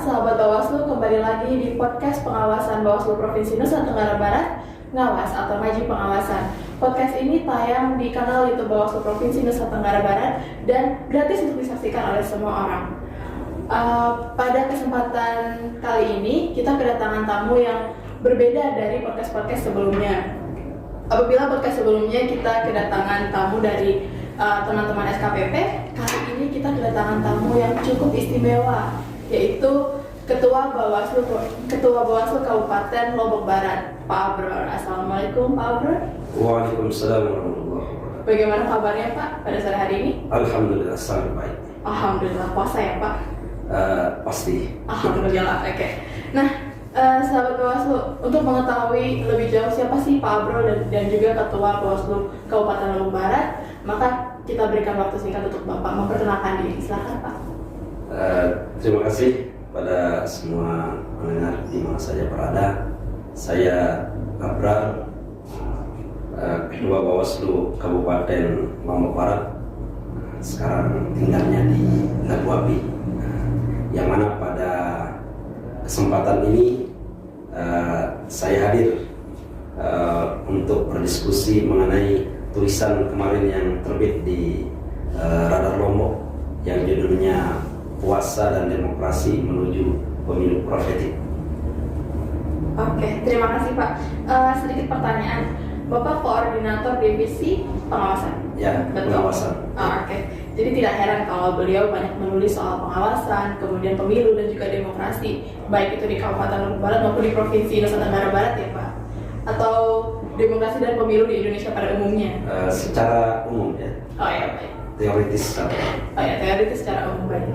sahabat Bawaslu, kembali lagi di podcast pengawasan Bawaslu Provinsi Nusa Tenggara Barat, Ngawas atau Maju Pengawasan. Podcast ini tayang di kanal YouTube Bawaslu Provinsi Nusa Tenggara Barat dan gratis untuk disaksikan oleh semua orang. Pada kesempatan kali ini, kita kedatangan tamu yang berbeda dari podcast-podcast sebelumnya. Apabila podcast sebelumnya kita kedatangan tamu dari teman-teman SKPP, kali ini kita kedatangan tamu yang cukup istimewa, yaitu Ketua Bawaslu Kabupaten Lombok Barat, Pak Abror. Assalamualaikum Pak Abror. Waalaikumsalam warahmatullahi wabarakatuh. Bagaimana kabarnya Pak pada sore hari ini? Alhamdulillah sangat baik. Alhamdulillah, puasa ya Pak? Pasti. Alhamdulillah, oke. Nah, sahabat Bawaslu, untuk mengetahui lebih jauh siapa sih Pak Abror dan juga Ketua Bawaslu Kabupaten Lombok Barat, maka kita berikan waktu singkat untuk Bapak memperkenalkan diri. Silakan Pak. Terima kasih pada semua pendengar di mana saja berada. Saya Abror, Ketua Bawaslu Kabupaten Lombok Barat. Sekarang tinggalnya di Labu Api, yang mana pada kesempatan ini saya hadir untuk berdiskusi mengenai tulisan kemarin yang terbit di Radar Lombok yang judulnya Puasa dan Demokrasi Menuju Pemilu Profetik. Oke, terima kasih Pak. Sedikit pertanyaan, Bapak koordinator divisi pengawasan? Ya, betul. Pengawasan. Oke. Jadi tidak heran kalau beliau banyak menulis soal pengawasan, kemudian pemilu dan juga demokrasi, baik itu di Kabupaten Lombok Barat maupun di Provinsi Nusa Tenggara Barat ya Pak? Atau demokrasi dan pemilu di Indonesia pada umumnya? Secara umum ya. Oh ya, baik. Teoritis. Oh ya, teoritis secara umum, baik.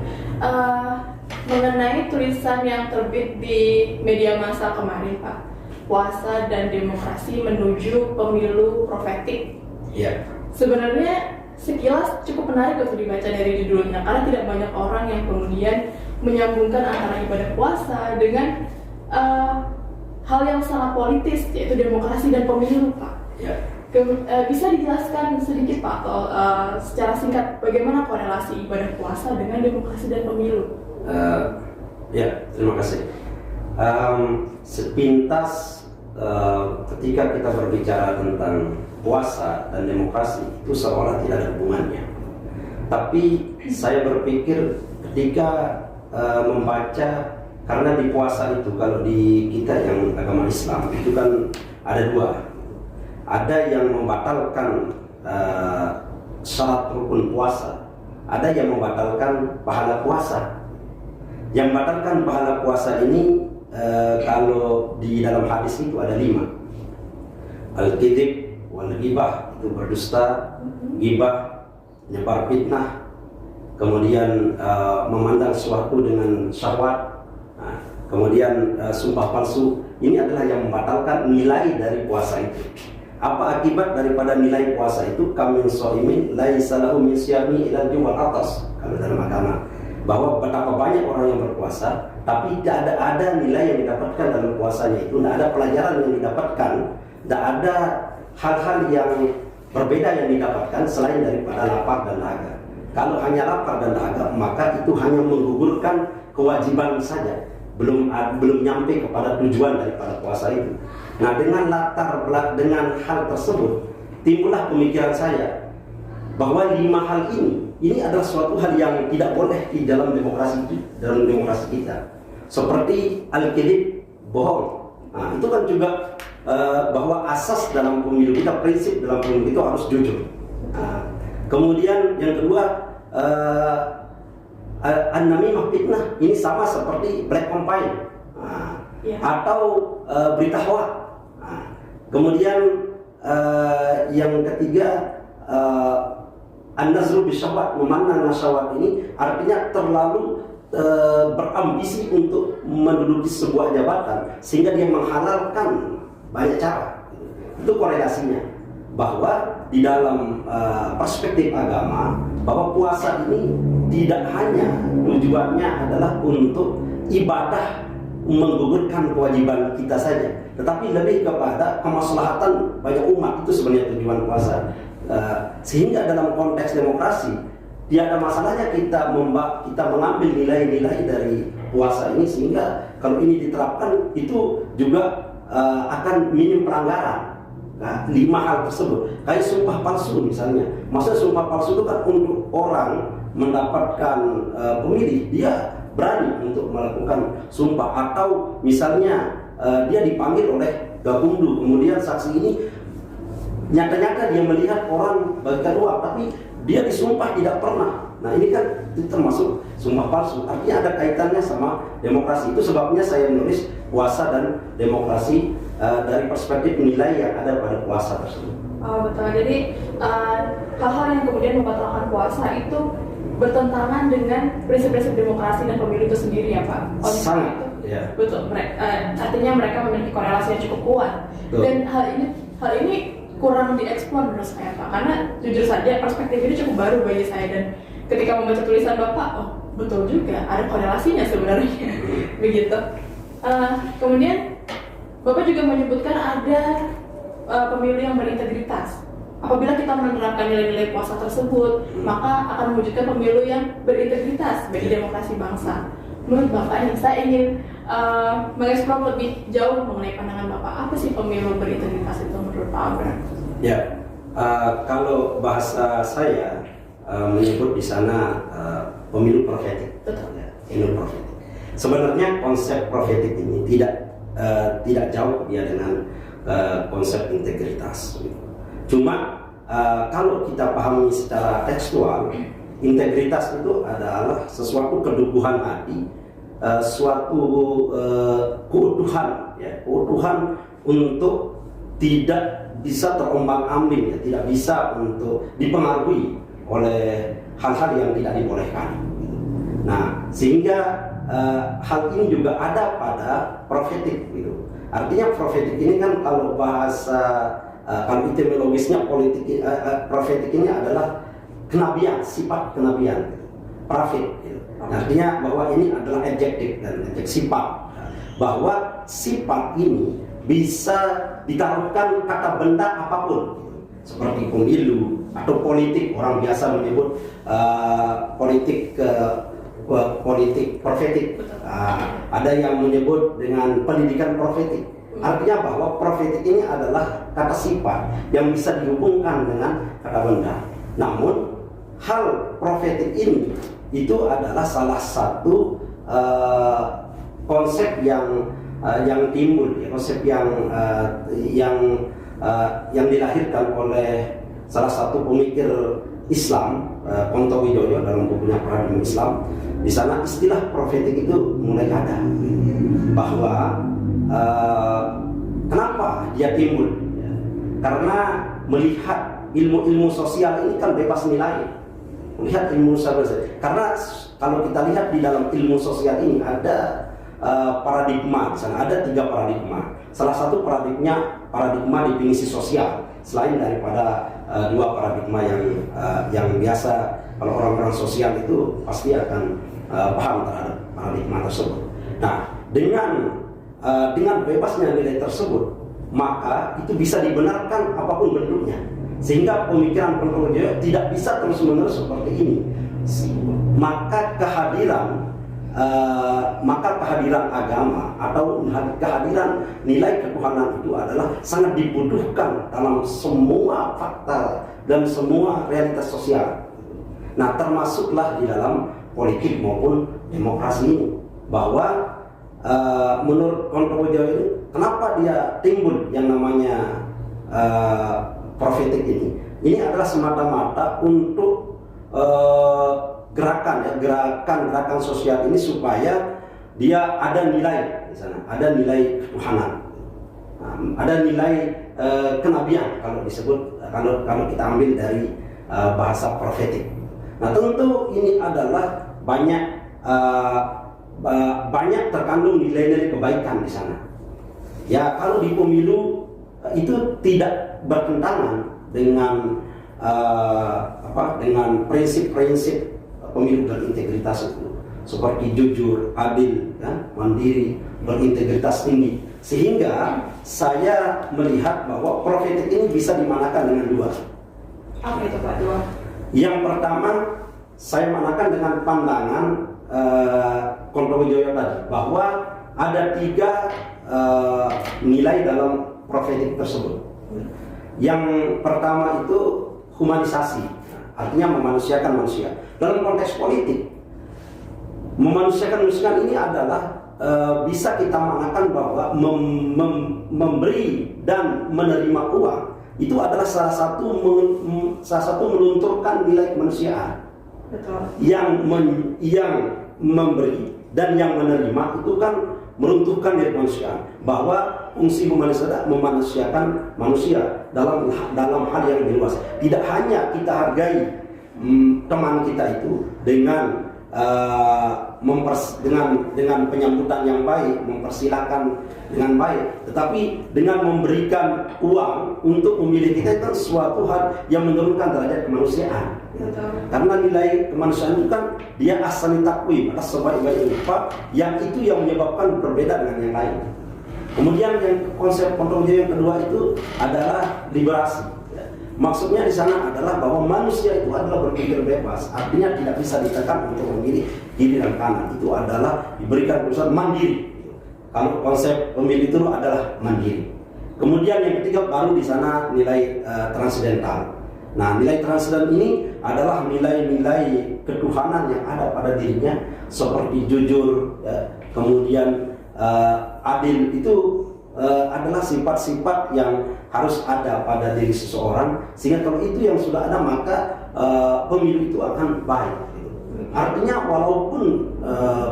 Mengenai tulisan yang terbit di media massa kemarin Pak, puasa dan demokrasi menuju pemilu profetik. Iya. Sebenarnya sekilas cukup menarik untuk dibaca dari judulnya, karena tidak banyak orang yang kemudian menyambungkan antara ibadah puasa dengan hal yang sangat politis, yaitu demokrasi dan pemilu Pak. Ya. Bisa dijelaskan sedikit Pak, atau secara singkat bagaimana korelasi ibadah puasa dengan demokrasi dan pemilu? Ya, terima kasih. Sepintas ketika kita berbicara tentang puasa dan demokrasi, itu seolah tidak ada hubungannya. Tapi saya berpikir ketika membaca, karena di puasa itu, kalau di kita yang agama Islam itu kan ada dua. Ada yang membatalkan syarat rukun puasa, ada yang membatalkan pahala puasa. Yang membatalkan pahala puasa ini kalau di dalam hadis itu ada 5. Al-kidib wal ghibah, itu berdusta, ghibah, nyebar fitnah, kemudian memandang sesuatu dengan syahwat, kemudian sumpah palsu. Ini adalah yang membatalkan nilai dari puasa itu. Apa akibat daripada nilai puasa itu? Kamin shaimin laisa lahu min syiyami ila al-jum' wal-'atas. Kalau dalam agama, bahwa betapa banyak orang yang berpuasa tapi tidak ada nilai yang didapatkan dalam puasanya itu, tidak ada pelajaran yang didapatkan, tidak ada hal-hal yang berbeda yang didapatkan selain daripada lapar dan dahaga. Kalau hanya lapar dan dahaga, maka itu hanya menggugurkan kewajiban saja, belum nyampe kepada tujuan daripada puasa itu. Nah, dengan hal tersebut timbullah pemikiran saya bahwa 5 hal ini adalah suatu hal yang tidak boleh di dalam demokrasi kita. Seperti al-kidib, bohong. Nah, itu kan juga bahwa asas dalam pemilu kita, prinsip dalam pemilu itu harus jujur. Nah, kemudian yang kedua, an-namimah, fitnah. Ini sama seperti black campaign, atau berita hoax. Kemudian yang ketiga, an-nazru bisyahwat, memandang syahwat ini artinya terlalu berambisi untuk menduduki sebuah jabatan sehingga dia menghalalkan banyak cara. Itu korelasinya, bahwa di dalam perspektif agama, bahwa puasa ini tidak hanya tujuannya adalah untuk ibadah menggugurkan kewajiban kita saja, tetapi lebih kepada kemaslahatan banyak umat. Itu sebenarnya tujuan puasa. Sehingga dalam konteks demokrasi, tidak ada masalahnya kita mengambil nilai-nilai dari puasa ini, sehingga kalau ini diterapkan itu juga akan minim pelanggaran. Nah, 5 hal tersebut, kayak sumpah palsu misalnya. Maksudnya sumpah palsu itu kan untuk orang mendapatkan pemilih, dia berani untuk melakukan sumpah. Atau misalnya dia dipanggil oleh Gakumdu, kemudian saksi ini nyata-nyata dia melihat orang bagikan uang, tapi dia disumpah tidak pernah. Nah ini kan itu termasuk sumpah palsu, artinya ada kaitannya sama demokrasi. Itu sebabnya saya menulis puasa dan demokrasi dari perspektif nilai yang ada pada puasa tersebut. Oh betul, jadi hal-hal yang kemudian membatalkan puasa itu bertentangan dengan prinsip-prinsip demokrasi dan pemilu itu sendiri ya Pak? Sangat, itu, ya. Betul, artinya mereka memiliki korelasi yang cukup kuat. Betul. Dan hal ini kurang dieksplor menurut saya Pak, karena jujur saja perspektif ini cukup baru bagi saya, dan ketika membaca tulisan Bapak, oh betul juga, ada korelasinya sebenarnya. Begitu. Kemudian Bapak juga menyebutkan ada pemilu yang berintegritas. Apabila kita menerapkan nilai-nilai puasa tersebut, maka akan mewujudkan pemilu yang berintegritas bagi demokrasi bangsa. Menurut Bapak, saya ingin mengeksplor lebih jauh mengenai pandangan Bapak. Apa sih pemilu berintegritas itu menurut Pak Abrar? Ya, kalau bahasa saya menyebut di sana pemilu profetik. Betul. Ya, pemilu profetik. Sebenarnya konsep profetik ini tidak jauh ya dengan konsep integritas. Cuma kalau kita pahami secara tekstual, integritas itu adalah sesuatu kedudukan hati, suatu keutuhan, ya, keutuhan untuk tidak bisa terombang-ambing, ya, tidak bisa untuk dipengaruhi oleh hal-hal yang tidak dibolehkan. Nah, sehingga hal ini juga ada pada profetik, gitu. Artinya profetik ini kan kalau bahasa kalau etimologisnya profetik ini adalah kenabian, sifat kenabian, prophet. Gitu. Artinya bahwa ini adalah adjektif dan sifat, bahwa sifat ini bisa ditaruhkan kata benda apapun, gitu. Seperti pemilu atau politik, orang biasa menyebut politik profetik. Ada yang menyebut dengan pendidikan profetik. Artinya bahwa profetik ini adalah kata sifat yang bisa dihubungkan dengan kata benda. Namun hal profetik ini itu adalah salah satu konsep yang timbul, ya, konsep yang dilahirkan oleh salah satu pemikir Islam, Ponto Widodo, dalam bukunya Paradigma Islam. Di sana istilah profetik itu mulai ada, bahwa kenapa dia timbul? Ya, karena melihat ilmu-ilmu sosial ini kan bebas nilai. Melihat ilmu sosial, karena kalau kita lihat di dalam ilmu sosial ini ada paradigma. Di sana ada 3 paradigma. Salah satu paradigma definisi sosial, selain daripada 2 paradigma yang biasa kalau orang-orang sosial itu pasti akan paham terhadap paradigma tersebut. Nah, dengan bebasnya nilai tersebut, maka itu bisa dibenarkan apapun bentuknya, sehingga pemikiran Pontowijoyo tidak bisa terus-menerus seperti ini. Maka kehadiran agama atau kehadiran nilai ketuhanan itu adalah sangat dibutuhkan dalam semua fakta dan semua realitas sosial. Nah, termasuklah di dalam politik maupun demokrasi ini, bahwa menurut Pontowijoyo ini, kenapa dia timbul yang namanya profetik ini? Ini adalah semata-mata untuk gerakan sosial ini supaya dia ada nilai di sana, ada nilai ketuhanan, ada nilai kenabian kalau disebut, kalau kita ambil dari bahasa profetik. Nah, tentu ini adalah banyak terkandung nilai-nilai kebaikan di sana. Ya, kalau di pemilu itu tidak bertentangan dengan dengan prinsip-prinsip pemilu berintegritas itu, seperti jujur, adil, ya, mandiri, berintegritas tinggi. Sehingga saya melihat bahwa profetik ini bisa dimanakan dengan 2. Apa itu Pak? 2? Yang pertama, saya manakan dengan pandangan Kontowijoyo tadi, bahwa ada 3 nilai dalam profetik tersebut. Yang pertama itu humanisasi, artinya memanusiakan manusia. Dalam konteks politik, memanusiakan manusia ini adalah bisa kita manakan bahwa memberi dan menerima uang itu adalah salah satu melunturkan nilai kemanusiaan. Betul. Yang memberi dan yang menerima itu kan meruntuhkan nilai kemanusiaan, bahwa fungsi memanusiakan manusia dalam hal yang lebih luas. Tidak hanya kita hargai teman kita itu dengan dengan penyambutan yang baik, mempersilahkan dengan baik, tetapi dengan memberikan uang untuk memilih kita itu suatu hal yang menurunkan derajat kemanusiaan. Betul. Karena nilai kemanusiaan itu kan dia asal takwim, ada sebaik-baik rupa, yang itu yang menyebabkan berbeda dengan yang lain. Kemudian yang konsep Kontowijoyo yang kedua itu adalah liberasi. Maksudnya di sana adalah bahwa manusia itu adalah berpikir bebas, artinya tidak bisa ditekan untuk memilih kiri dan kanan. Itu adalah diberikan keputusan mandiri. Kalau konsep pemilih itu adalah mandiri. Kemudian yang ketiga baru di sana nilai transidental. Nah, nilai transidental ini adalah nilai-nilai ketuhanan yang ada pada dirinya, seperti jujur, kemudian adil. Itu adalah sifat-sifat yang harus ada pada diri seseorang, sehingga kalau itu yang sudah ada maka pemilu itu akan baik. Artinya walaupun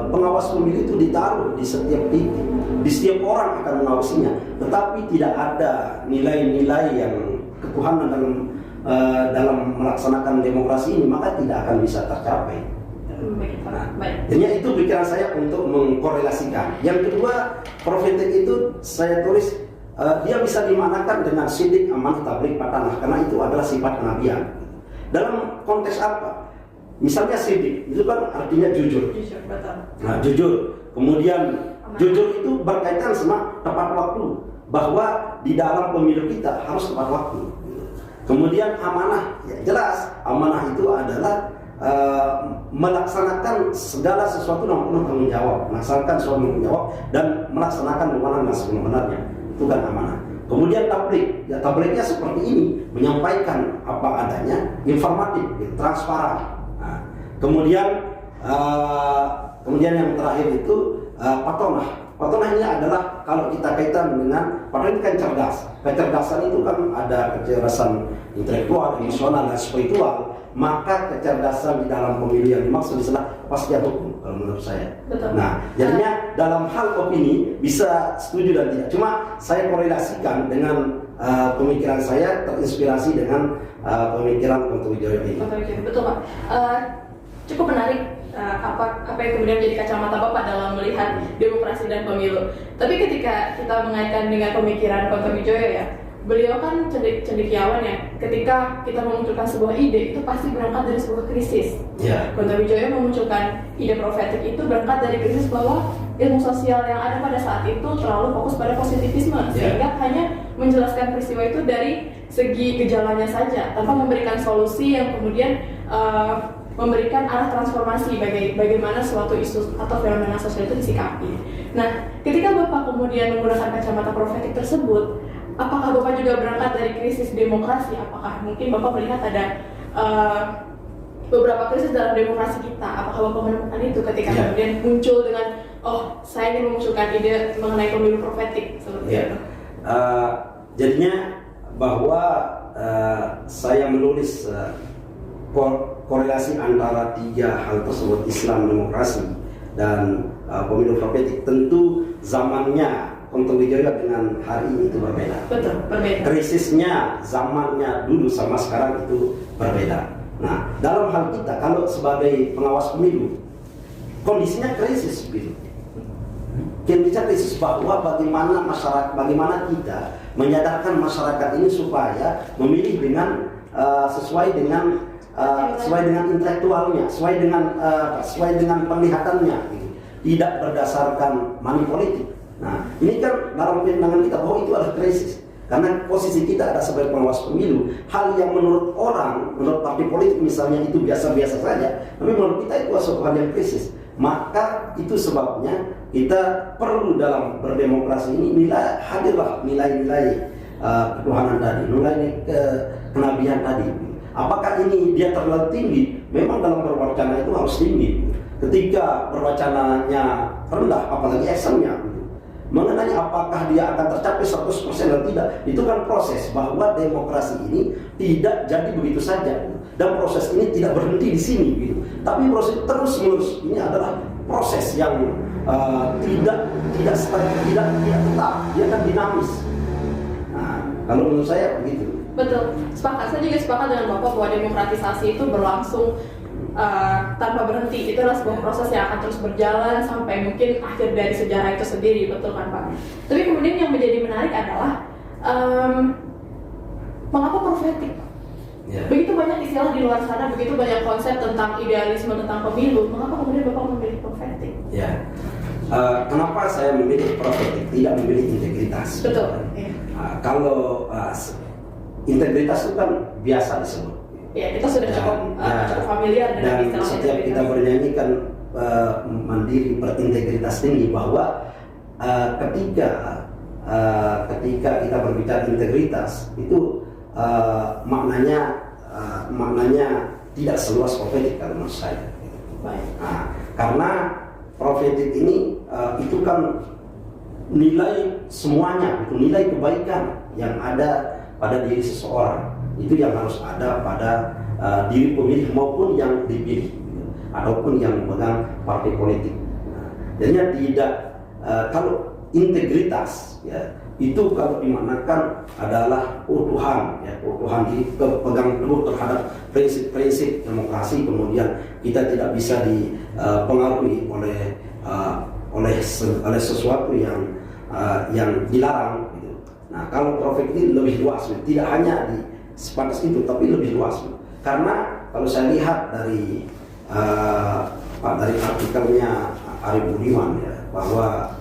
pengawas pemilu itu ditaruh di setiap titik, di setiap orang akan mengawasinya, tetapi tidak ada nilai-nilai yang ketuhanan dalam melaksanakan demokrasi ini, maka tidak akan bisa tercapai. Jadi itu pikiran saya untuk mengkorelasikan. Yang kedua, profetik itu saya tulis dia bisa dimanakan dengan sidik, aman, tablik, patanah, karena itu adalah sifat kenabian. Dalam konteks apa? Misalnya sidik itu kan artinya jujur. Jujur, betul. Nah, jujur. Kemudian jujur itu berkaitan sama tepat waktu, bahwa di dalam pemilu kita harus tepat waktu. Kemudian amanah, ya jelas amanah itu adalah melaksanakan segala sesuatu dengan penuh tanggung jawab, melaksanakan sesuatu tanggung jawab dan melaksanakan dengan sebenarnya, itu kan amanah. Kemudian tablik, ya tabliknya seperti ini, menyampaikan apa adanya, informatif, transparan. Nah, kemudian yang terakhir itu patonah. Patonah ini adalah kalau kita kaitan dengan patonah ini kan cerdas. Kecerdasan itu kan ada kecerdasan intelektual, emosional, dan spiritual. Maka kecerdasan di dalam pemilu yang dimaksud adalah kepastian hukum, kalau menurut saya. Betul. Nah, jadinya dalam hal opini bisa setuju dan tidak. Cuma saya korelasikan dengan pemikiran saya, terinspirasi dengan pemikiran Kontowijoyo ini. Betul, Pak. Cukup menarik apa yang kemudian menjadi kacamata Bapak dalam melihat demokrasi dan pemilu. Tapi ketika kita mengaitkan dengan pemikiran Kontowijoyo ya, beliau kan cendekiawan ya, ketika kita memunculkan sebuah ide itu pasti berangkat dari sebuah krisis. Kontowijoyo memunculkan ide profetik itu berangkat dari krisis bahwa ilmu sosial yang ada pada saat itu terlalu fokus pada positivisme, sehingga hanya menjelaskan peristiwa itu dari segi gejalanya saja tanpa memberikan solusi yang kemudian memberikan arah transformasi bagaimana suatu isu atau fenomena sosial itu disikapi. Nah, ketika Bapak kemudian menggunakan kacamata profetik tersebut, apakah Bapak juga berangkat dari krisis demokrasi? Apakah mungkin Bapak melihat ada beberapa krisis dalam demokrasi kita? Apakah Bapak menemukan itu ketika kemudian muncul dengan, oh saya ingin memunculkan ide mengenai pemilu profetik seperti itu? Jadinya bahwa saya menulis korelasi antara 3 hal tersebut, Islam, demokrasi, dan pemilu profetik. Tentu zamannya Kontowijoyo dengan hari ini itu berbeda. Betul, berbeda. Krisisnya zamannya dulu sama sekarang itu berbeda. Nah, dalam hal kita kalau sebagai pengawas pemilu, kondisinya krisis gitu. Kita krisis bahwa bagaimana kita menyadarkan masyarakat ini supaya memilih dengan sesuai dengan intelektualnya, sesuai dengan penglihatannya, gitu. Tidak berdasarkan money politik. Nah, ini kan dalam pandangan kita bahwa itu adalah krisis. Karena posisi kita ada sebagai pengawas pemilu, hal yang menurut orang, menurut partai politik misalnya itu biasa-biasa saja, tapi menurut kita itu suatu hal yang krisis. Maka itu sebabnya kita perlu dalam berdemokrasi ini hadirlah nilai-nilai ketuhanan tadi, nilai kenabian tadi. Apakah ini dia terlalu tinggi? Memang dalam berwacana itu harus tinggi. Ketika berwacananya rendah, apalagi actionnya, mengenai apakah dia akan tercapai 100% atau tidak, itu kan proses bahwa demokrasi ini tidak jadi begitu saja, dan proses ini tidak berhenti di sini, gitu. Tapi proses terus menerus ini adalah proses yang tidak tetap, dia kan dinamis. Nah, kalau menurut saya begitu. Betul, saya juga sepakat dengan Bapak bahwa demokratisasi itu berlangsung tanpa berhenti. Itu adalah sebuah proses yang akan terus berjalan sampai mungkin akhir dari sejarah itu sendiri, betul kan Pak? Tapi kemudian yang menjadi menarik adalah mengapa profetik? Yeah. Begitu banyak istilah di luar sana, begitu banyak konsep tentang idealisme tentang pemilu, mengapa kemudian Bapak memilih profetik? Ya, kenapa saya memilih profetik, tidak memilih integritas? Betul. Yeah. Kalau integritas itu kan biasa disebut. Ya, kita sudah cukup familiar dengan dan istilah setiap kita bernyanyi kan mandiri berintegritas tinggi, bahwa ketika kita berbicara integritas itu maknanya tidak seluas profetik kalau menurut saya. Nah, karena profetik ini itu kan nilai semuanya, itu nilai kebaikan yang ada pada diri seseorang, itu yang harus ada pada diri pemilih maupun yang dipilih, ataupun yang memegang partai politik. Jadinya tidak kalau integritas ya itu kalau dimaknakan adalah utuhan ya, utuhan dipegang teguh terhadap prinsip-prinsip demokrasi, kemudian kita tidak bisa dipengaruhi oleh sesuatu yang dilarang gitu. Nah, kalau profet ini lebih luas, tidak hanya di sebatas itu, tapi lebih luas. Karena kalau saya lihat dari artikelnya Arif Budiman ya, bahwa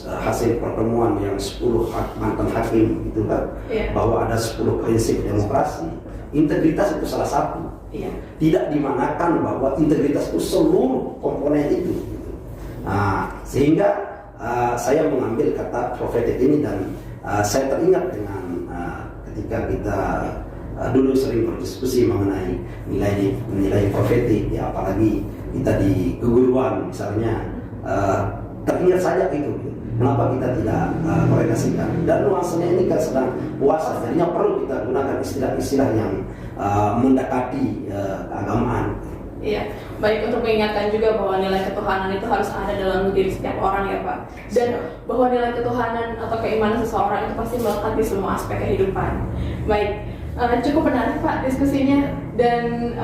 hasil pertemuan yang 10 mantan hakim itu kan, bahwa ada 10 prinsip demokrasi, integritas itu salah satu. Tidak dimanakan bahwa integritas itu seluruh komponen itu. Nah, sehingga saya mengambil kata profetik ini, dan saya teringat dengan ketika kita dulu sering berdiskusi mengenai nilai profetik ya, apalagi kita di keguruan misalnya, teringat saja itu. Kenapa kita tidak korelasikan? Dan nuansanya ini kan sedang puasa, jadinya perlu kita gunakan istilah-istilah yang mendekati keagamaan. Iya, baik, untuk mengingatkan juga bahwa nilai ketuhanan itu harus ada dalam diri setiap orang ya Pak. Dan bahwa nilai ketuhanan atau keimanan seseorang itu pasti melekat di semua aspek kehidupan. Baik, cukup menarik Pak diskusinya. Dan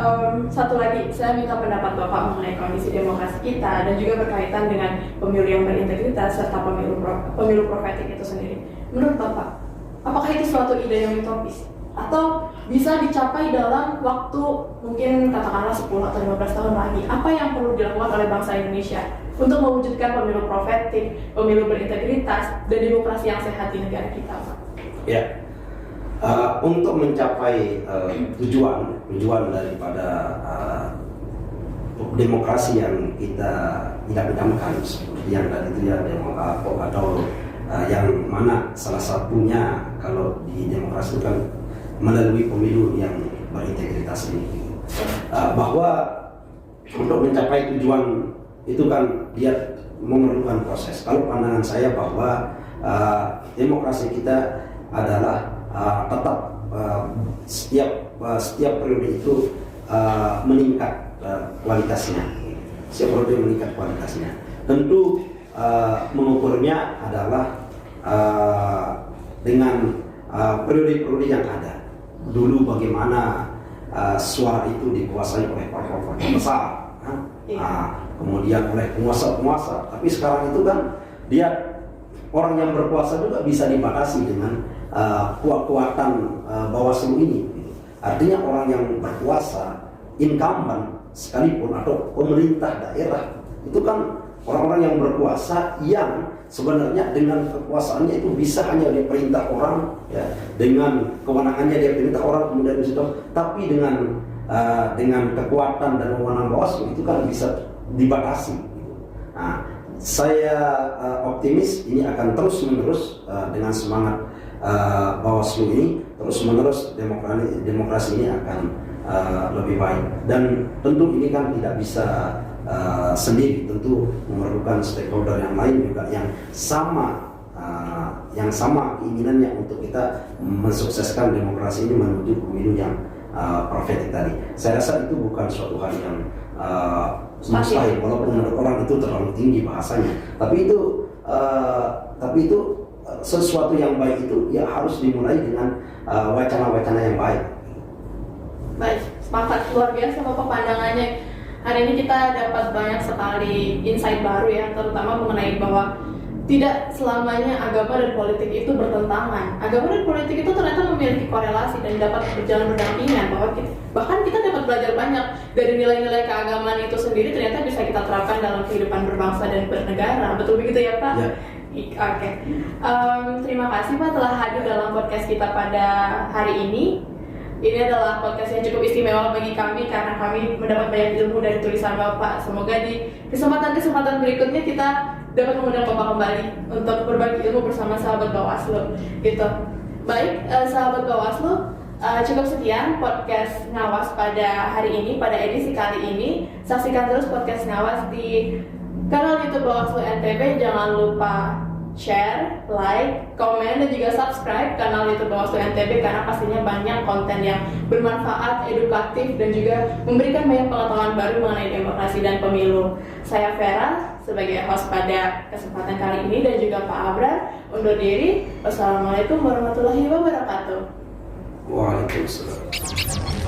satu lagi, saya minta pendapat Bapak mengenai kondisi demokrasi kita dan juga berkaitan dengan pemilu yang berintegritas serta pemilu profetik itu sendiri. Menurut Bapak, apakah itu suatu ide yang utopis? Atau bisa dicapai dalam waktu mungkin katakanlah 10 atau 15 tahun lagi? Apa yang perlu dilakukan oleh bangsa Indonesia untuk mewujudkan pemilu profetik, pemilu berintegritas, dan demokrasi yang sehat di negara kita, Pak? Ya, untuk mencapai tujuan daripada demokrasi yang kita idam-idamkan, seperti yang tadi itu ya, demokrasi atau yang mana salah satunya kalau di demokrasi kan melalui pemilu yang berintegritas ini, bahwa untuk mencapai tujuan itu kan dia memerlukan proses. Kalau pandangan saya bahwa demokrasi kita adalah tetap setiap periode itu meningkat kualitasnya, setiap periode meningkat kualitasnya. Tentu mengukurnya adalah dengan periode-periode yang ada. Dulu bagaimana suara itu dikuasai oleh partai-partai besar, kemudian oleh penguasa-penguasa. Tapi sekarang itu kan dia orang yang berkuasa juga bisa dibatasi dengan kekuatan Bawaslu ini. Artinya orang yang berkuasa, incumbent sekalipun atau pemerintah daerah, itu kan orang-orang yang berkuasa yang sebenarnya dengan kekuasaannya itu bisa hanya dia perintah orang, ya, dengan kewenangannya dia perintah orang kemudian disitu, tapi dengan kekuatan dan wewenang Bawaslu itu kan bisa dibatasi. Nah, saya optimis ini akan terus menerus dengan semangat Bawaslu ini terus menerus demokrasi ini akan lebih baik, dan tentu ini kan tidak bisa sendiri, tentu memerlukan stakeholder yang lain juga yang sama keinginannya untuk kita mensukseskan demokrasi ini menuju pemilu yang profetik tadi. Saya rasa itu bukan suatu hal yang mustahil, walaupun menurut orang itu terlalu tinggi bahasanya, tapi itu sesuatu yang baik itu ya harus dimulai dengan wacana-wacana yang baik. Baik, sepakat, luar biasa Bapak pandangannya. Hari ini kita dapat banyak sekali insight baru ya, terutama mengenai bahwa tidak selamanya agama dan politik itu bertentangan. Agama dan politik itu ternyata memiliki korelasi dan dapat berjalan berdampingan. Bahkan kita dapat belajar banyak dari nilai-nilai keagamaan itu sendiri, ternyata bisa kita terapkan dalam kehidupan berbangsa dan bernegara. Betul begitu ya Pak? Ya. Oke. Terima kasih Pak telah hadir dalam podcast kita pada hari ini. Ini adalah podcast yang cukup istimewa bagi kami karena kami mendapat banyak ilmu dari tulisan Bapak. Semoga di kesempatan-kesempatan berikutnya kita dapat mengundang Bapak kembali untuk berbagi ilmu bersama sahabat Bawaslu. Gitu. Baik, sahabat Bawaslu, cukup sekian podcast Ngawas pada hari ini, pada edisi kali ini. Saksikan terus podcast Ngawas di kanal YouTube Bawaslu NTB. Jangan lupa share, like, komen, dan juga subscribe kanal YouTube Bawaslu NTB karena pastinya banyak konten yang bermanfaat, edukatif, dan juga memberikan banyak pengetahuan baru mengenai demokrasi dan pemilu. Saya Vera sebagai host pada kesempatan kali ini dan juga Pak Abrar undur diri. Wassalamualaikum warahmatullahi wabarakatuh. Waalaikumsalam.